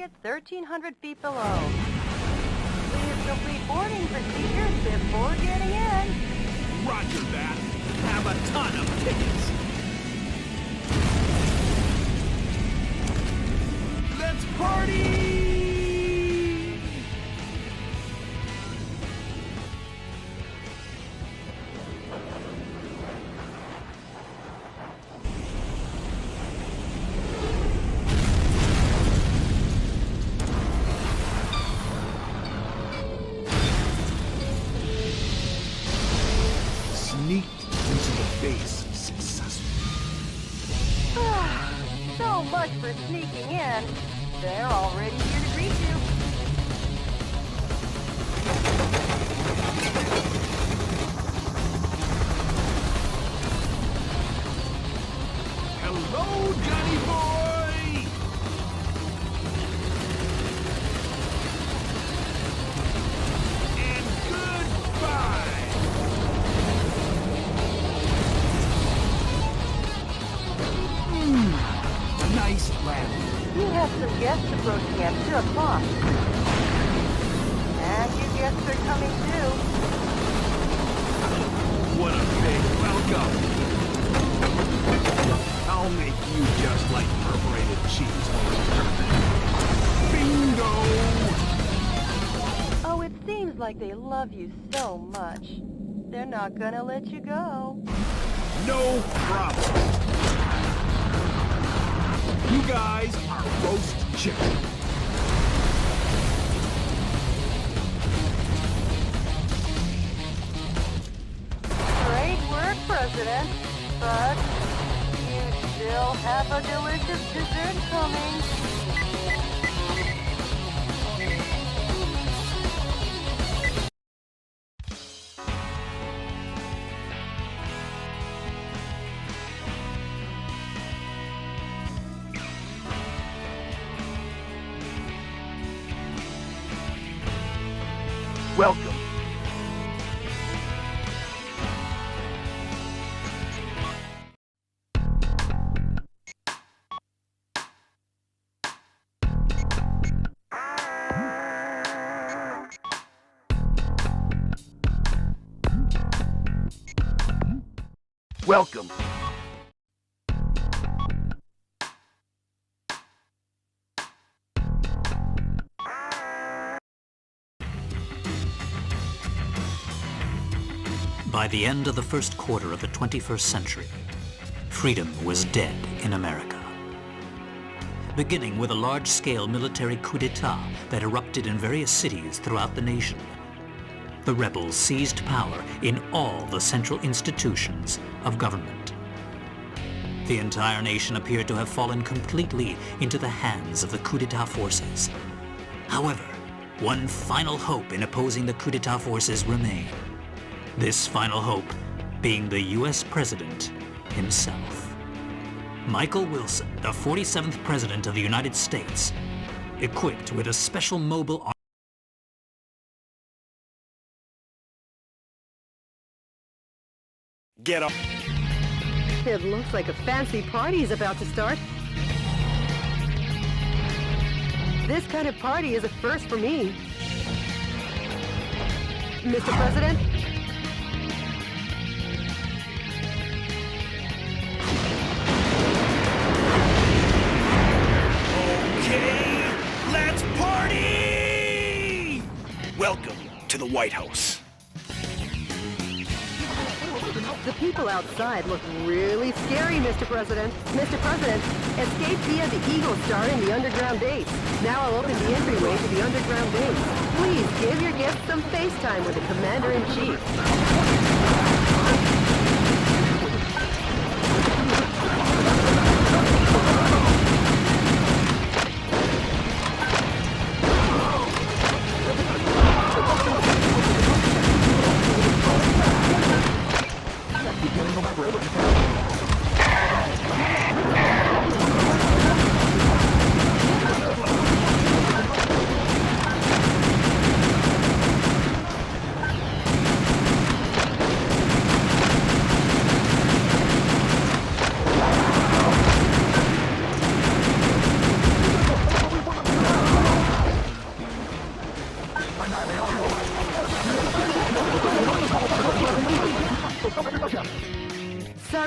target 1,300 feet below. Please complete boarding procedures before getting in. Roger that. Have a ton of tickets. Let's party! Sneaked into the base successfully. So much for sneaking in. They're already here to greet you. Hello, Johnny boy! And goodbye! Nice landing. You have some guests approaching at 2 o'clock. And you guests are coming too. What a big welcome! I'll make you just like perforated cheese. Bingo! Oh, it seems like they love you so much. They're not gonna let you go. No problem. You guys are roast chicken. Great work, President. But you still have a delicious dessert coming. Welcome. Welcome. By the end of the first quarter of the 21st century, freedom was dead in America. Beginning with a large-scale military coup d'etat that erupted in various cities throughout the nation, the rebels seized power in all the central institutions of government. The entire nation appeared to have fallen completely into the hands of the coup d'etat forces. However, one final hope in opposing the coup d'etat forces remained. This final hope being the U.S. President himself. Michael Wilson, the 47th President of the United States, equipped with a special mobile army. Get up. It looks like a fancy party is about to start. This kind of party is a first for me. Mr. President? Okay, let's party! Welcome to the White House. The people outside look really scary, Mr. President. Mr. President, escape via the Eagle Star in the underground base. Now I'll open the entryway to the underground base. Please give your guests some FaceTime with the Commander-in-Chief.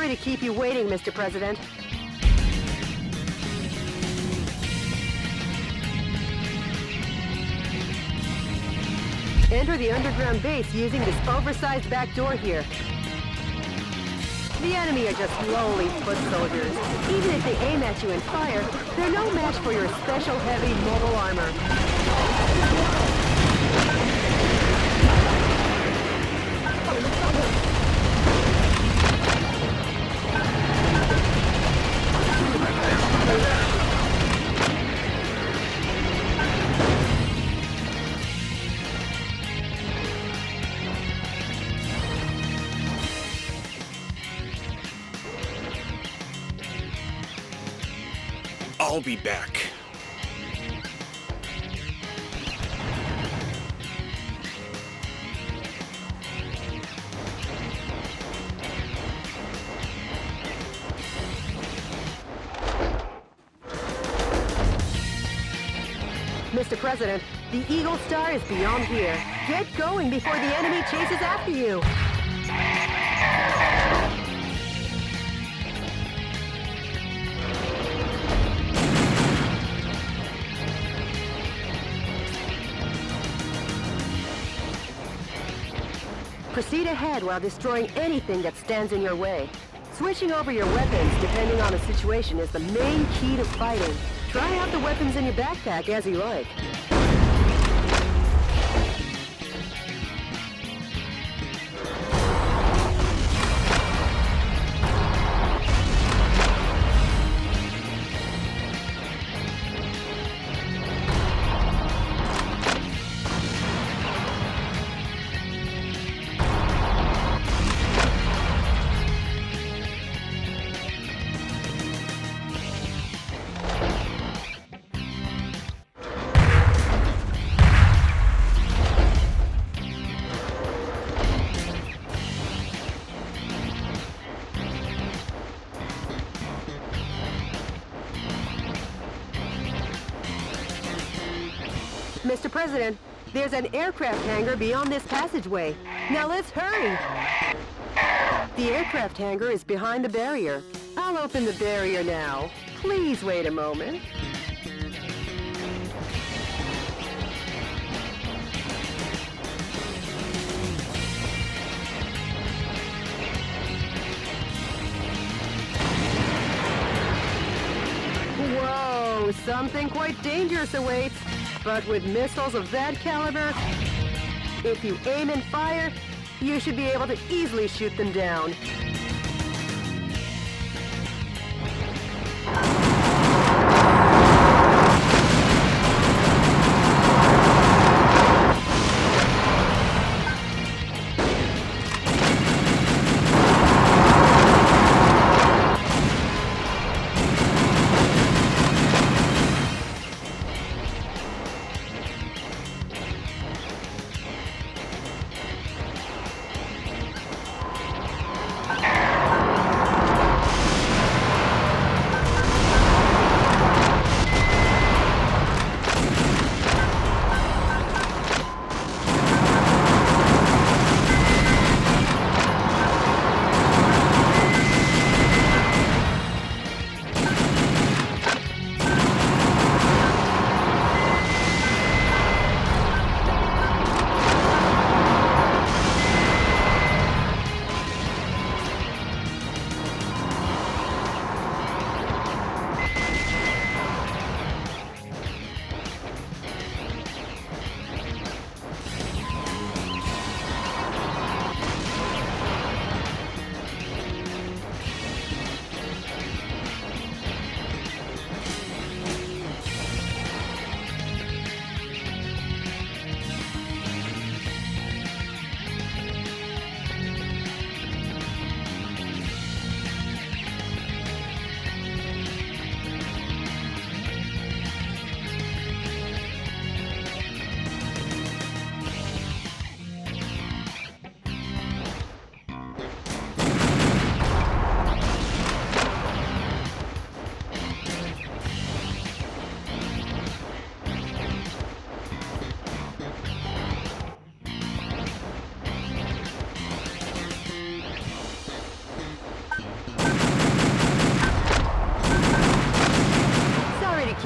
Sorry to keep you waiting, Mr. President. Enter the underground base using this oversized back door here. The enemy are just lowly foot soldiers. Even if they aim at you and fire, they're no match for your special heavy mobile armor. I'll be back. Mr. President, the Eagle Star is beyond here. Get going before the enemy chases after you. Proceed ahead while destroying anything that stands in your way. Switching over your weapons depending on the situation is the main key to fighting. Try out the weapons in your backpack as you like. Mr. President, there's an aircraft hangar beyond this passageway. Now let's hurry! The aircraft hangar is behind the barrier. I'll open the barrier now. Please wait a moment. Whoa, something quite dangerous awaits. But with missiles of that caliber, if you aim and fire, you should be able to easily shoot them down.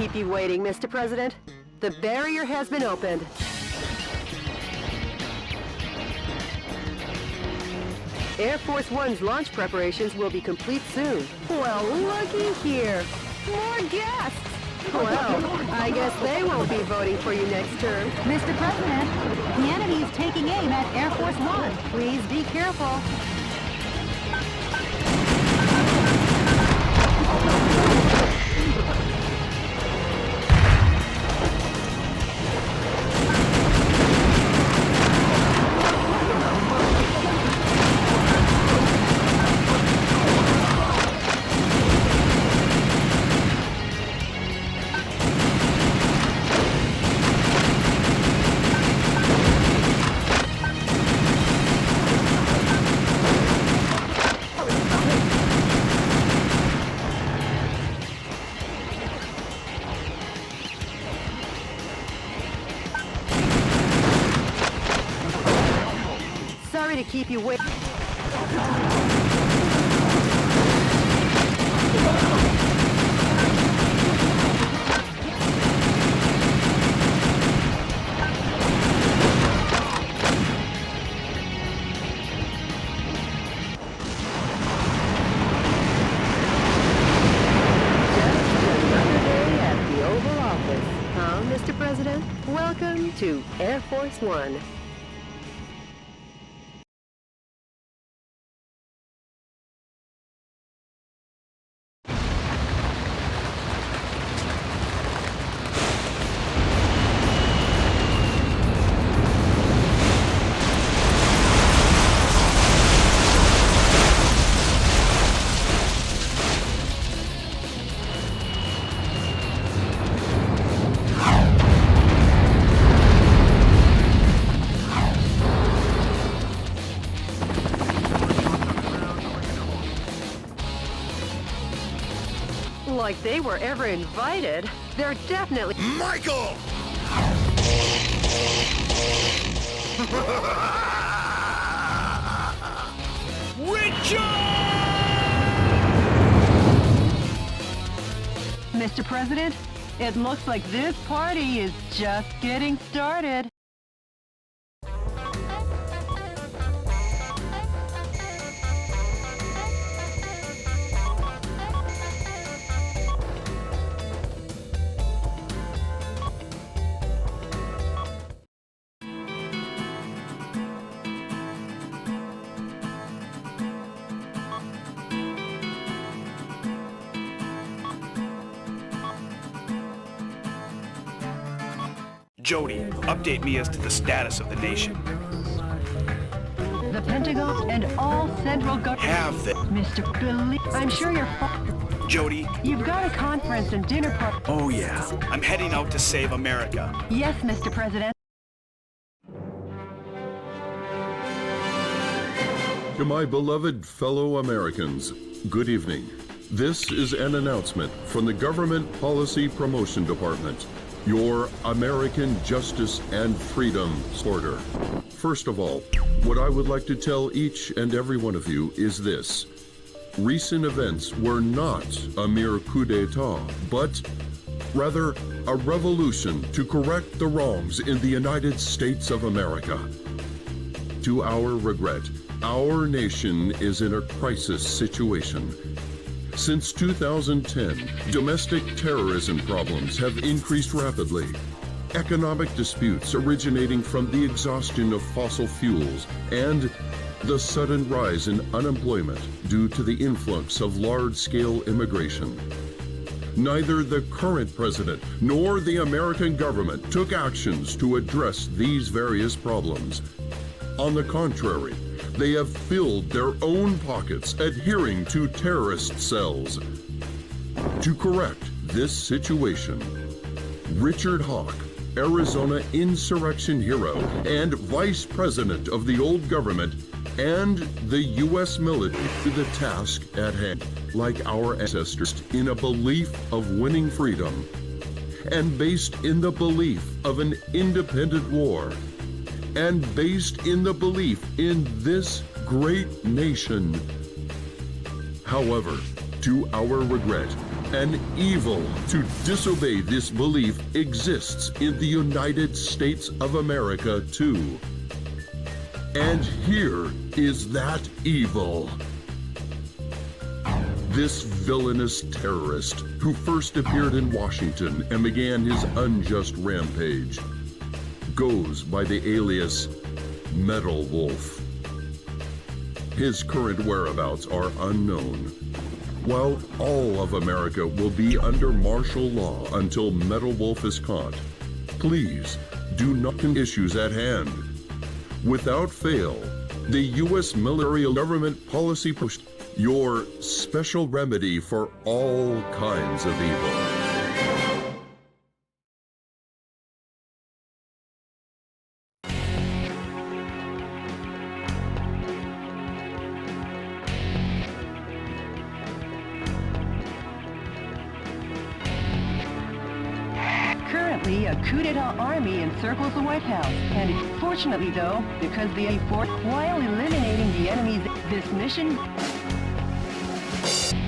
keep you waiting, Mr. President. The barrier has been opened. Air Force One's launch preparations will be complete soon. Well, looky here. More guests! Well, I guess they won't be voting for you next term. Mr. President, the enemy is taking aim at Air Force One. Please be careful. Sorry to keep you waiting. Mr. President, welcome to Air Force One. Like they were ever invited. They're definitely... Michael! Richard! Mr. President, it looks like this party is just getting started. Jody, update me as to the status of the nation. The Pentagon and all central government... Have the... Mr. Billy, I'm sure you're... Jody? You've got a conference and dinner party... Oh yeah, I'm heading out to save America. Yes, Mr. President. To my beloved fellow Americans, good evening. This is an announcement from the Government Policy Promotion Department, your American Justice and Freedom Order. First of all, what I would like to tell each and every one of you is this. Recent events were not a mere coup d'etat, but rather a revolution to correct the wrongs in the United States of America. To our regret, our nation is in a crisis situation. Since 2010, domestic terrorism problems have increased rapidly. Economic disputes originating from the exhaustion of fossil fuels and the sudden rise in unemployment due to the influx of large-scale immigration. Neither the current president nor the American government took actions to address these various problems. On the contrary, they have filled their own pockets adhering to terrorist cells. To correct this situation, Richard Hawk, Arizona insurrection hero and vice president of the old government and the U.S. military, to the task at hand, like our ancestors, in a belief of winning freedom and based in the belief of an independent war and based in the belief in this great nation. However, to our regret, An evil to disobey this belief exists in the United States of America, too. And here is that evil. This villainous terrorist who first appeared in Washington and began his unjust rampage goes by the alias Metal Wolf. His current whereabouts are unknown. While all of America will be under martial law until Metal Wolf is caught, please do not issues at hand. Without fail, the U.S. military government policy pushed your special remedy for all kinds of evil. Currently, a coup d'etat army encircles the White House, and fortunately though, because the A4, while eliminating the enemies, this mission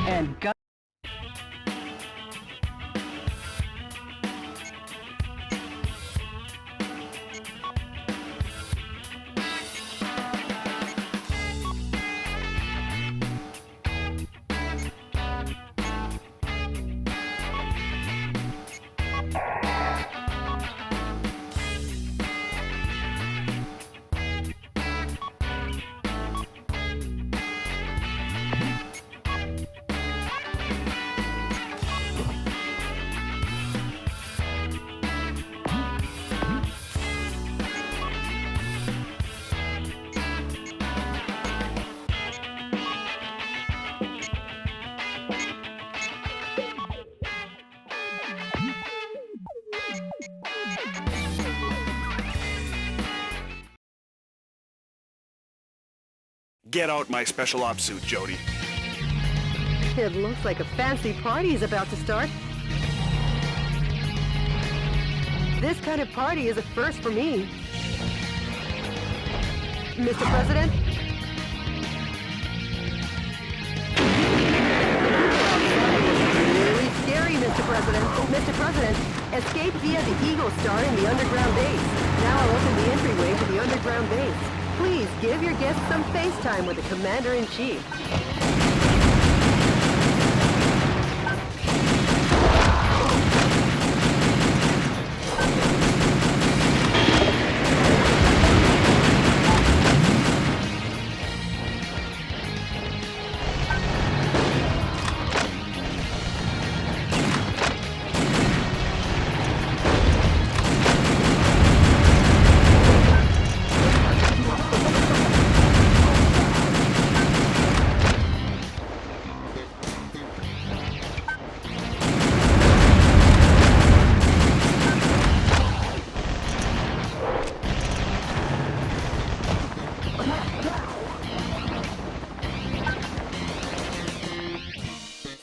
and gun. Get out my special ops suit, Jody. It looks like a fancy party is about to start. This kind of party is a first for me. Mr. President? Really scary, Mr. President. Mr. President, escape via the Eagle Star in the underground base. Now I'll open the entryway to the underground base. Please give your guests some face time with the Commander-in-Chief.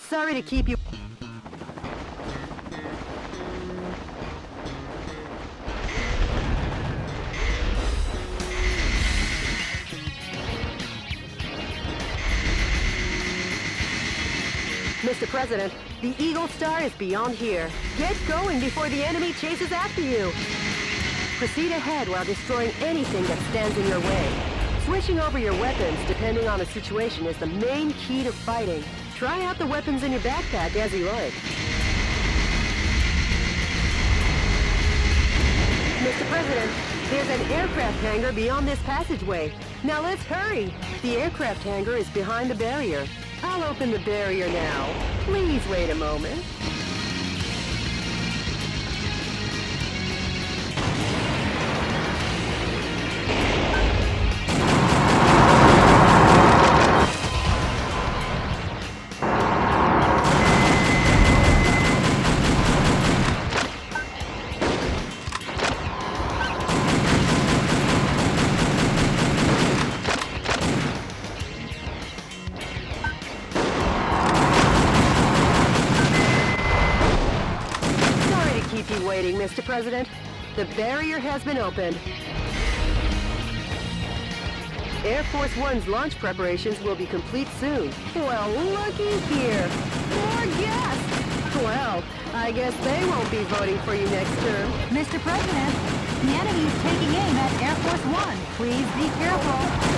Sorry to keep you... Mr. President, the Eagle Star is beyond here. Get going before the enemy chases after you. Proceed ahead while destroying anything that stands in your way. Switching over your weapons, depending on the situation, is the main key to fighting. Try out the weapons in your backpack as you like. Mr. President, there's an aircraft hangar beyond this passageway. Now let's hurry. The aircraft hangar is behind the barrier. I'll open the barrier now. Please wait a moment. Waiting, Mr. President. The barrier has been opened. Air Force One's launch preparations will be complete soon. Well, looky here. More guests! Well, I guess they won't be voting for you next term. Mr. President, the enemy is taking aim at Air Force One. Please be careful.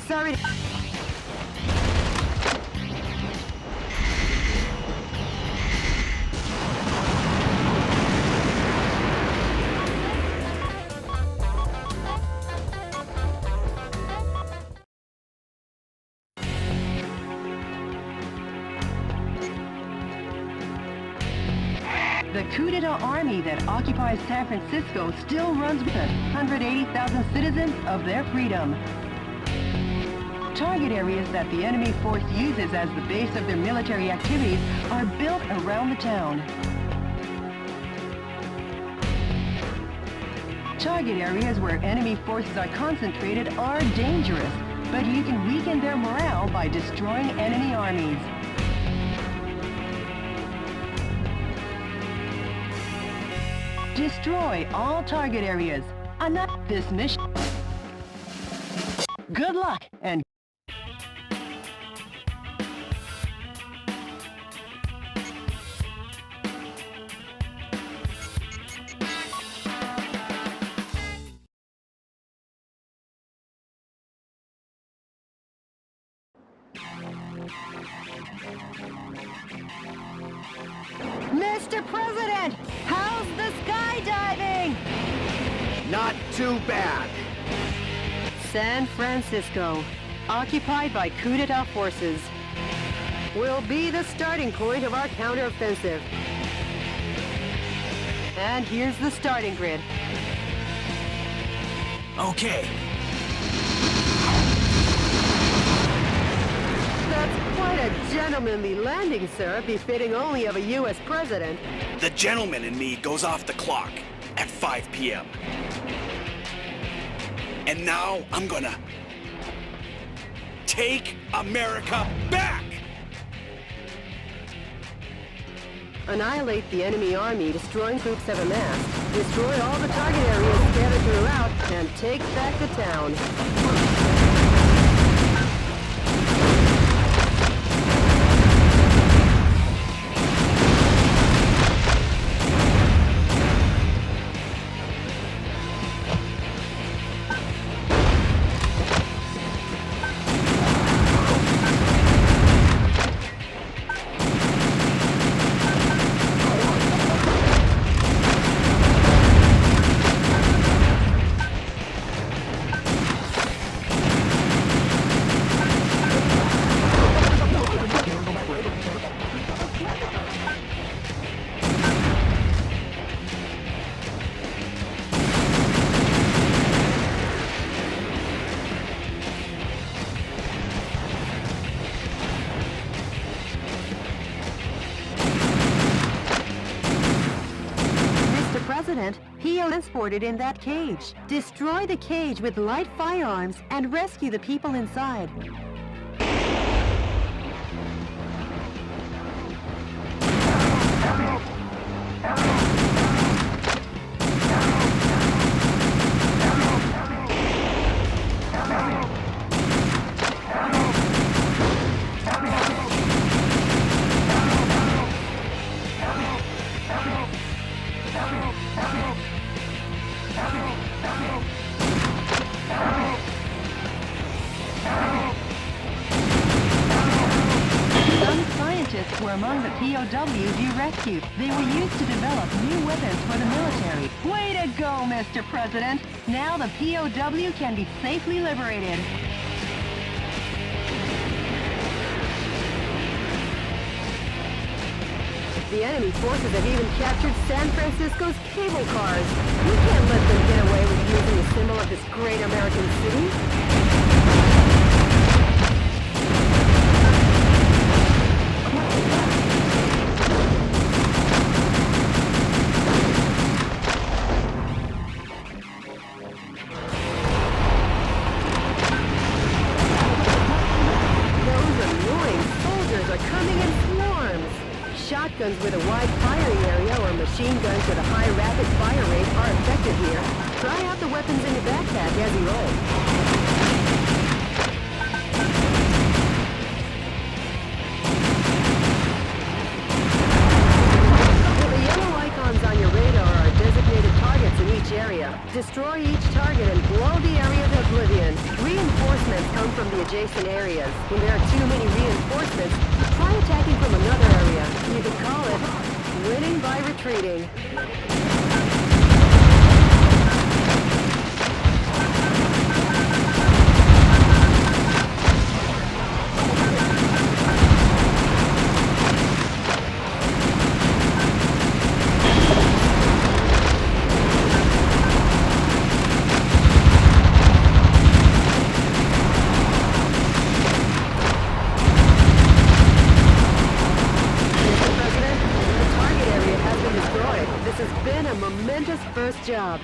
Sorry. The coup d'etat army that occupies San Francisco still runs with 180,000 citizens of their freedom. Target areas that the enemy force uses as the base of their military activities are built around the town. Target areas where enemy forces are concentrated are dangerous, but you can weaken their morale by destroying enemy armies. Destroy all target areas. Enough this mission. Good luck and Mr. President, how's the skydiving? Not too bad. San Francisco, occupied by coup d'etat forces, will be the starting point of our counteroffensive. And here's the starting grid. Okay. That's quite a gentlemanly landing, sir, befitting only of a U.S. president. The gentleman in me goes off the clock at 5 p.m. And now I'm gonna take America back! Annihilate the enemy army destroying troops have amassed, destroy all the target areas scattered throughout, and take back the town. He transported in that cage. Destroy the cage with light firearms and rescue the people inside. scientists were among the POWs you rescued. They were used to develop new weapons for the military. Way to go, Mr. President! Now the POW can be safely liberated. The enemy forces have even captured San Francisco's cable cars. We can't let them get away with using the symbol of this great American city. Shotguns with a wide firing area or machine guns with a high rapid fire rate are effective here. Try out the weapons in your backpack as you roll. The yellow icons on your radar are designated targets in each area. Destroy each target and blow the area to oblivion. Reinforcements come from the adjacent areas. When there are too many reinforcements, try attacking from another area. You can call it winning by retreating. First job.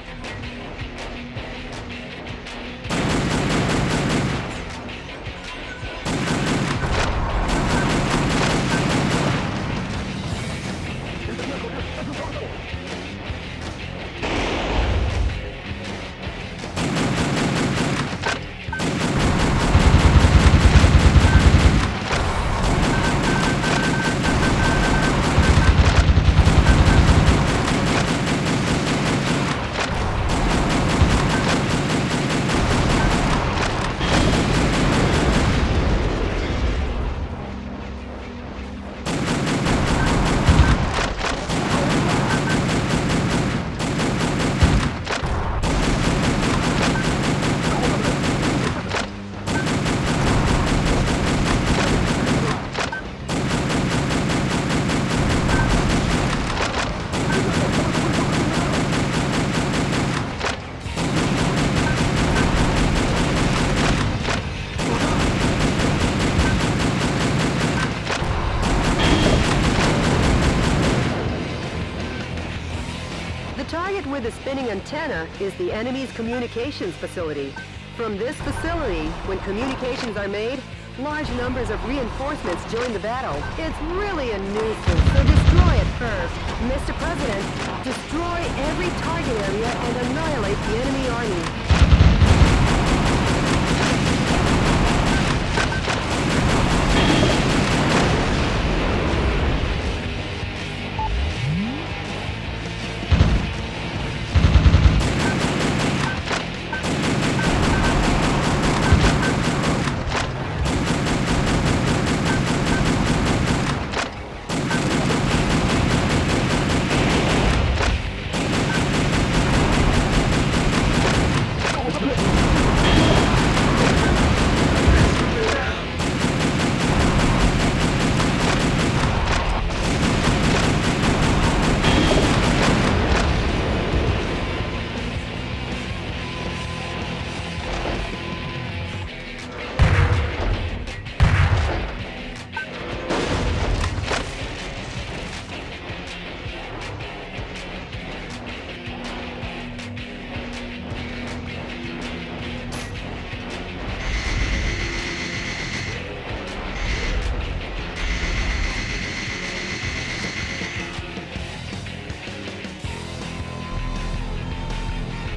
With the spinning antenna is the enemy's communications facility. From this facility, when communications are made, large numbers of reinforcements join the battle. It's really a nuisance, so destroy it first. Mr. President, destroy every target area and annihilate the enemy army.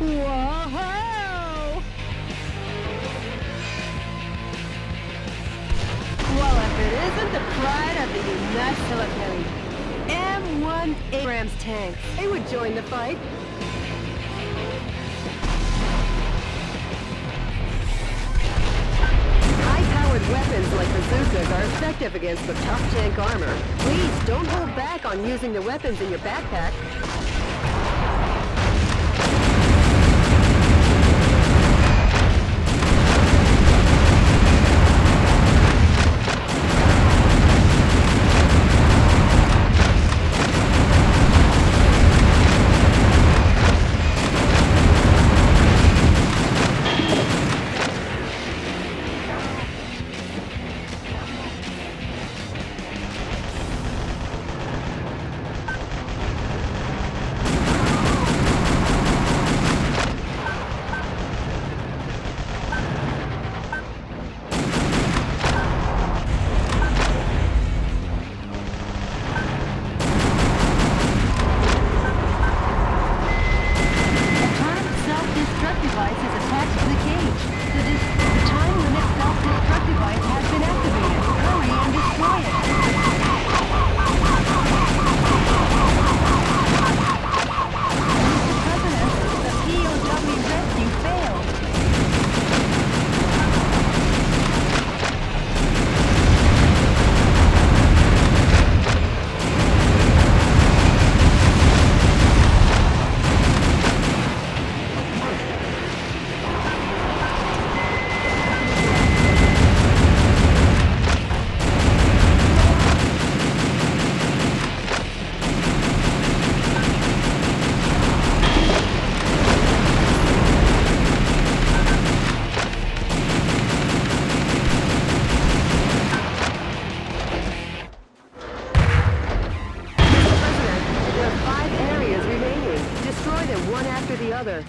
Whoa! Well, if it isn't the pride of the United Military, M1 Abrams tanks, they would join the fight. High-powered high-powered weapons like bazookas are effective against the tough tank armor. Please don't hold back on using the weapons in your backpack. Other.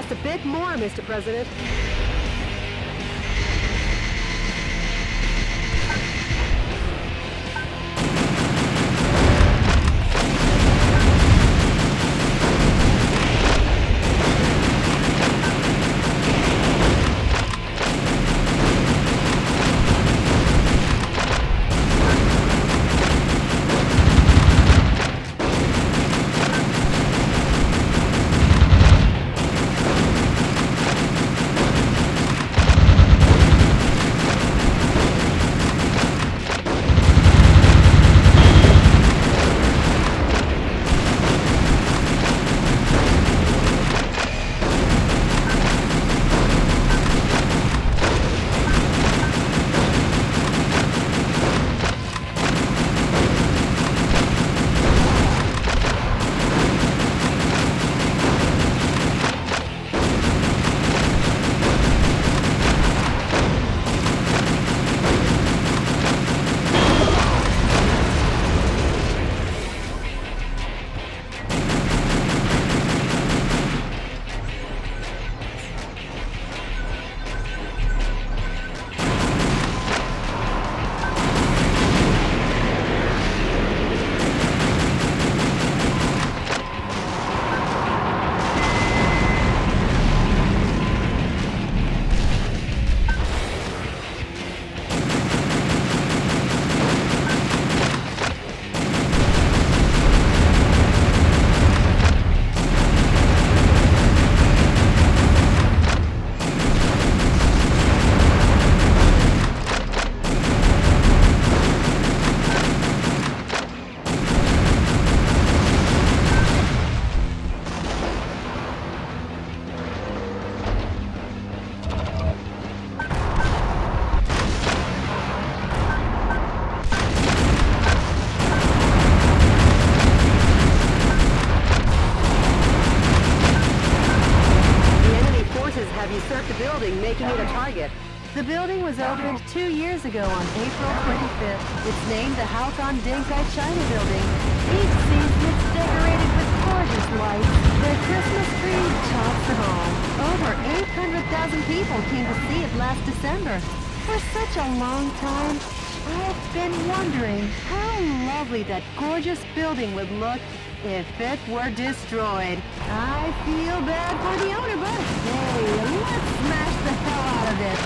Just a bit more, Mr. President. Making it a target. The building was opened 2 years ago on April 25th. It's named the Halcon Dinkai China Building. Each season it's decorated with gorgeous lights. The Christmas tree tops them all. Over 800,000 people came to see it last December. For such a long time, I've been wondering how lovely that gorgeous building would look if it were destroyed. I feel bad for the owner, but hey, let's smash the hell out of it.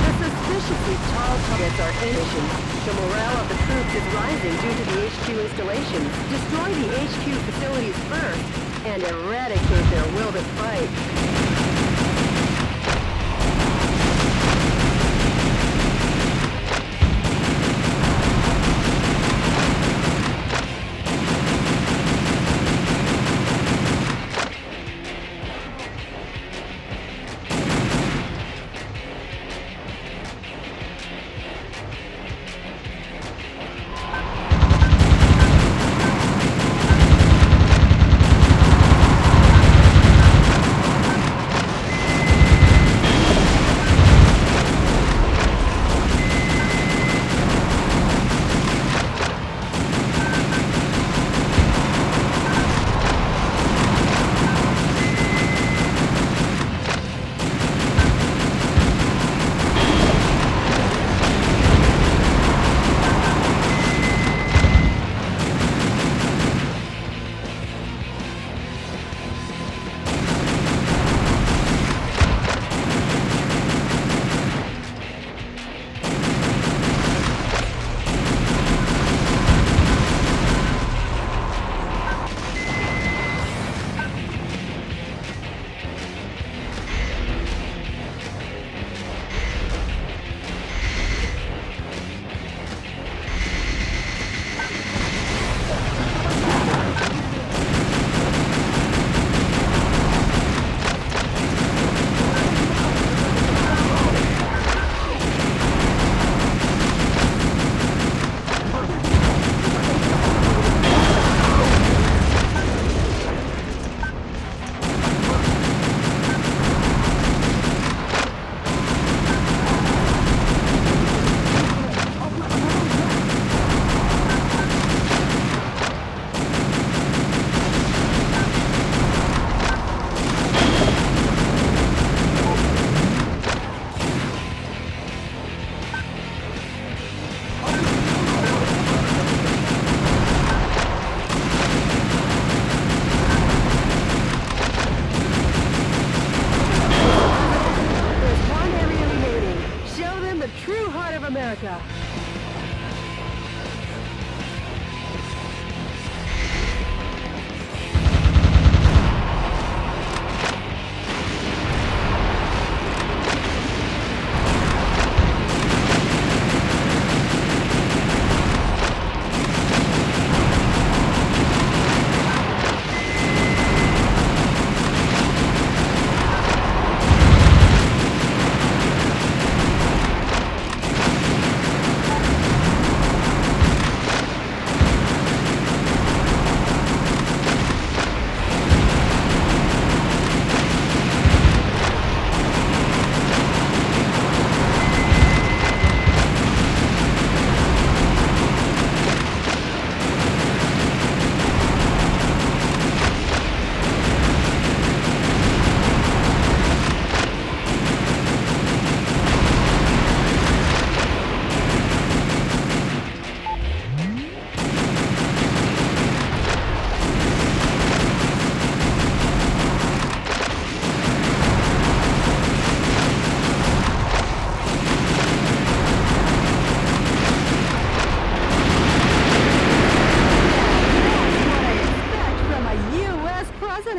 The suspiciously tall targets are emissions. The morale of the troops is rising due to the HQ installations. Destroy the HQ facilities first, and eradicate their will to fight.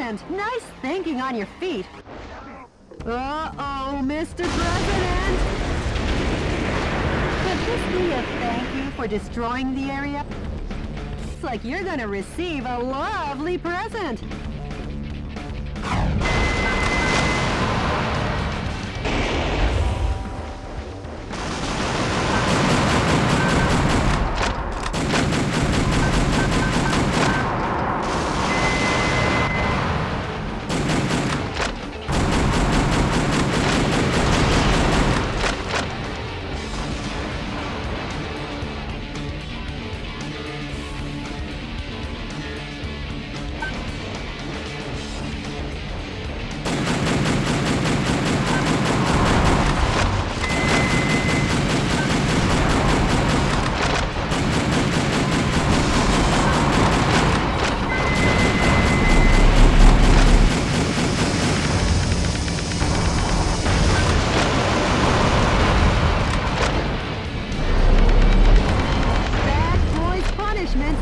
President! Nice thinking on your feet. Uh-oh, Mr. President! Could this be a thank you for destroying the area? Looks like you're gonna receive a lovely present.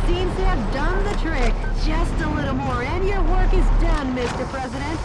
Seems to have done the trick. Just a little more and your work is done, Mr. President.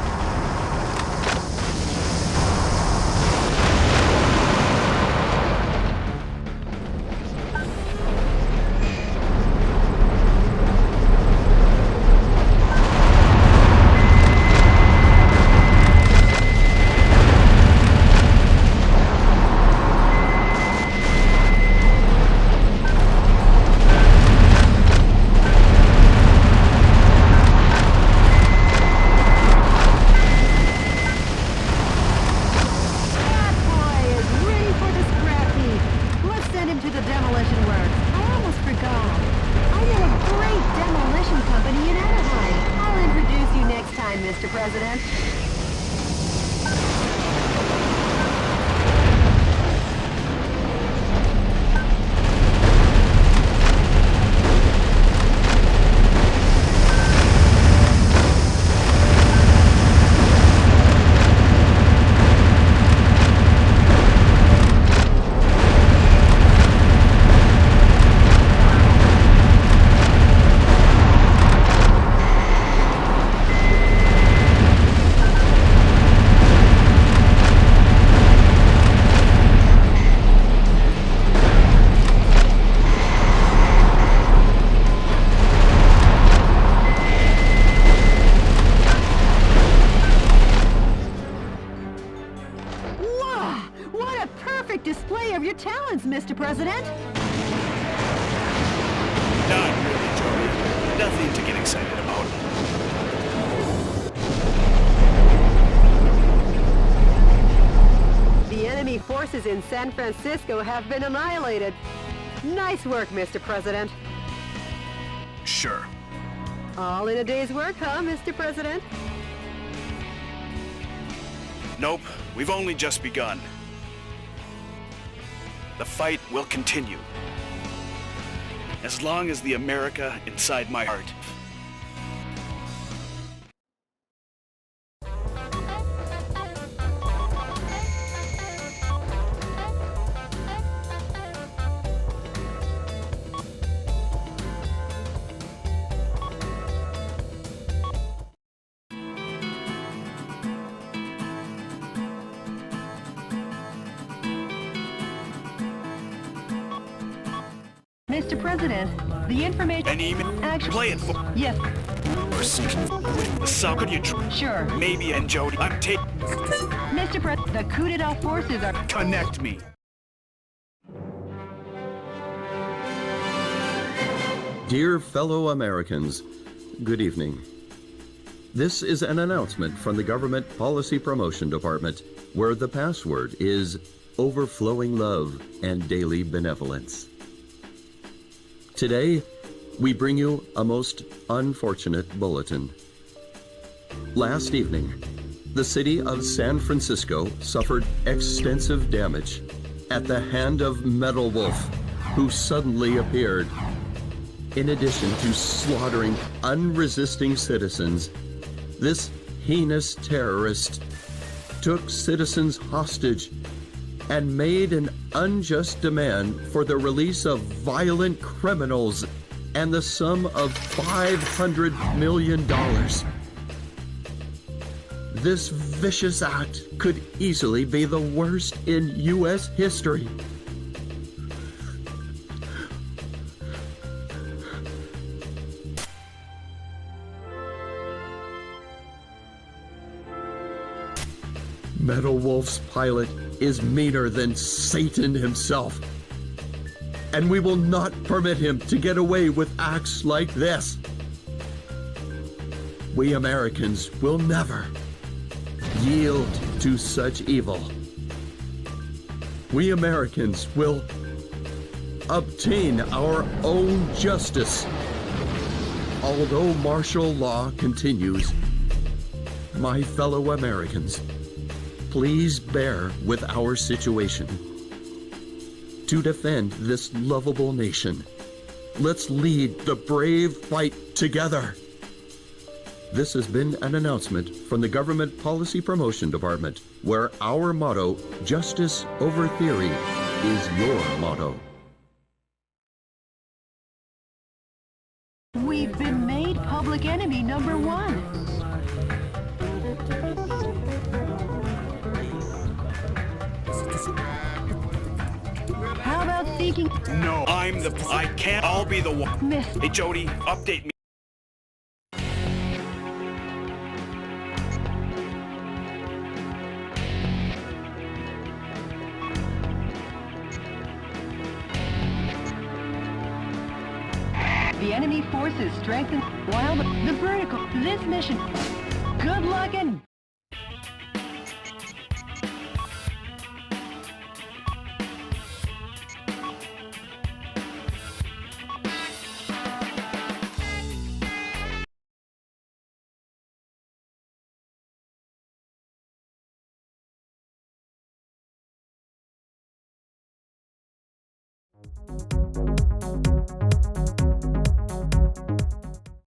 Mr. President. Display of your talents, Mr. President. Not really, Jody. Nothing to get excited about. The enemy forces in San Francisco have been annihilated. Nice work, Mr. President. Sure. All in a day's work, huh, Mr. President? Nope, we've only just begun. The fight will continue. As long as the America inside my heart. Mr. President, the information... An email? Actually... Play it for... Yes, So could you sure. maybe and Jody, I'm taking... Mr. President, the coup d'etat forces are... Connect me. Dear fellow Americans, good evening. This is an announcement from the Government Policy Promotion Department, where the password is overflowing love and daily benevolence. Today, we bring you a most unfortunate bulletin. Last evening, the city of San Francisco suffered extensive damage at the hand of Metal Wolf, who suddenly appeared. In addition to slaughtering unresisting citizens, this heinous terrorist took citizens hostage and made an unjust demand for the release of violent criminals and the sum of $500 million. This vicious act could easily be the worst in U.S. history. Metal Wolf's pilot is meaner than Satan himself. And we will not permit him to get away with acts like this. We Americans will never yield to such evil. We Americans will obtain our own justice. Although martial law continues, my fellow Americans, please bear with our situation. To defend this lovable nation, let's lead the brave fight together. This has been an announcement from the Government Policy Promotion Department, where our motto, justice over theory, is your motto. We've been made public enemy number 1. How about seeking... No, I can't. I'll be the one. Miss... Hey, Jody, update me. The enemy forces strengthened while the vertical... This mission... Good luck and...